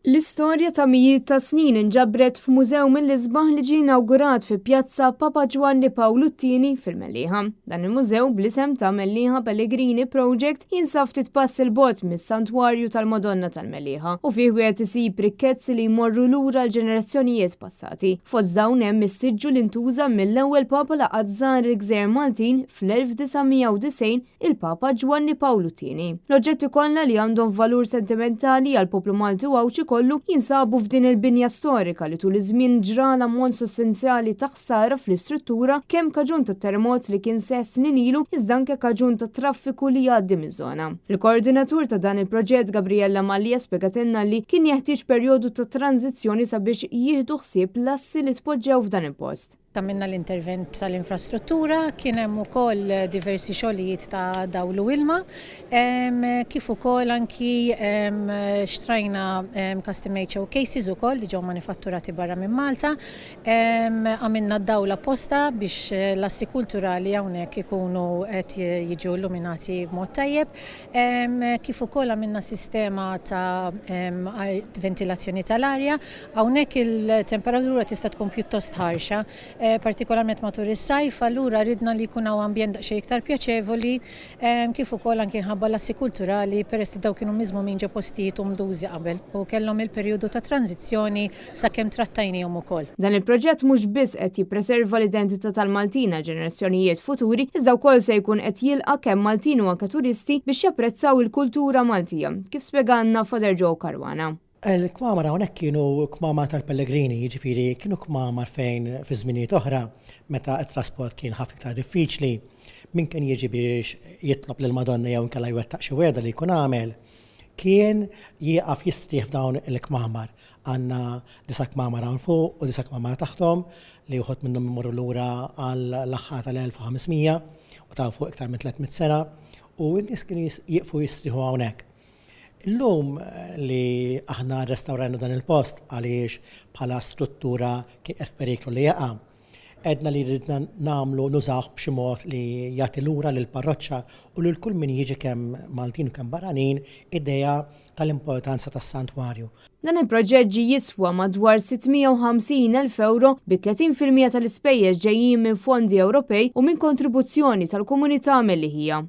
L-istorja ta' mijiet ta' snin inġabret f'mużew mill-isbaħ li ġie inawgurat fi Pjazza Papa Giovanni Paolo II fil-Mellieħa. Dan il-mużew bl-isem ta' Mellieħa Pellegrini Project jinsab ftit pass il-bogħod mis-Santwarju tal-Madonna tal-Mellieħa u fih wieħed isib rikkezzi li jmorru lura l-ġenerazzjonijiet passati. Fost dawn hemm is-siġġu li ntuża mill-ewwel Papa laqgħat żar il-Gżejjer Maltin fl-1990 il-Papa Giovanni Paolo II. L-oġġetti kollha li għandhom valur sentimentali għall-poplu Malti u kollu jinsabu f'din il-binja storika li tul iż-żmien ġra l-ammont sostanzjali ta' ħsara fl-istruttura kemm kaġun ta' terremot li kien seħ snin ilu iżda anke kaġun ta' traffiku li jgħaddi miż-żona. Il-koordinatur ta' dan il-proġett Gabriella Mallia spjegatilna li kien jeħtieġ perjodu ta' tranzizzjoni sabiex jieħdu ħsieb l-assi li tpoġġew f'dan il-post. Għamilna l-intervent tal-infrastruttura, kien hemm ukoll diversi xogħlijiet ta' dawlu ilma, kif ukoll anki xtrajna custom made showcases ukoll li ġew manifatturati barra minn Malta, għamilna d-dawla apposta biex l-assi kulturali hawnhekk ikunu qed jiġu illuminati b'mod tajjeb, kif ukoll għamilna sistema ta' ventilazzjoni tal-arja, hawnhekk il-temperatura tista' tkun pjuttost ħarxa. Partikolarment matul is-sajf, allura ridna li jkun hawn ambjent daqsxejn iktar pjaċevoli, kif ukoll anke nħabba l-assi kulturali peress li dawn kienu miżmumin ġo postijiet mdużi qabel u kellhom il-perjodu ta' tranzizzjoni sakemm trattajnihom ukoll. Dan il-proġett mhux biss qed jippreserva l-identità tal-Maltina ġenerazzjonijiet futuri, iżda wkoll se jkun qed jilqa' kemm Maltin u anke turisti biex japprezzaw il-kultura Maltija, kif spjegalna Father Joe Caruana. Il-kmamar hawnhekk kienu kmamar tal-Pellegrini, jiġifieri kienu kmamar fejn fi żminijiet oħra meta t-trasport kien ħafna iktar diffiċli, min kien jiġi biex jitlob lill-Madonna jew inkella jwettaq xi wegħda li jkun għamel, kien jieqaf jistrieħ f'dawn il-kmamar. Għandna disa kmamar hawn fuq u disa kmamar taħtom li wħud minnhom imorru lura għall-aħħar tal-1500 u ta' fuq iktar minn 300 sena u n-nies kienu jieqfu jistrieħu hawnhekk. Illum li aħna restaurajna dan il-post għaliex bħala struttura kien qed f'periklu li jaqa', għedna li ridna nagħmlu nużaw b'xi mod li jagħti lura lill-parroċċa u lil kull min jiġi kemm Maltin u kemm barranin idea tal-importanza tas-santwarju. Dan il-proġett ġie jiswa madwar 650,000 euro bi 30% tal-ispejjeż ġejjin minn fondi Ewropej u minn kontribuzzjoni tal-komunità Mellieħija.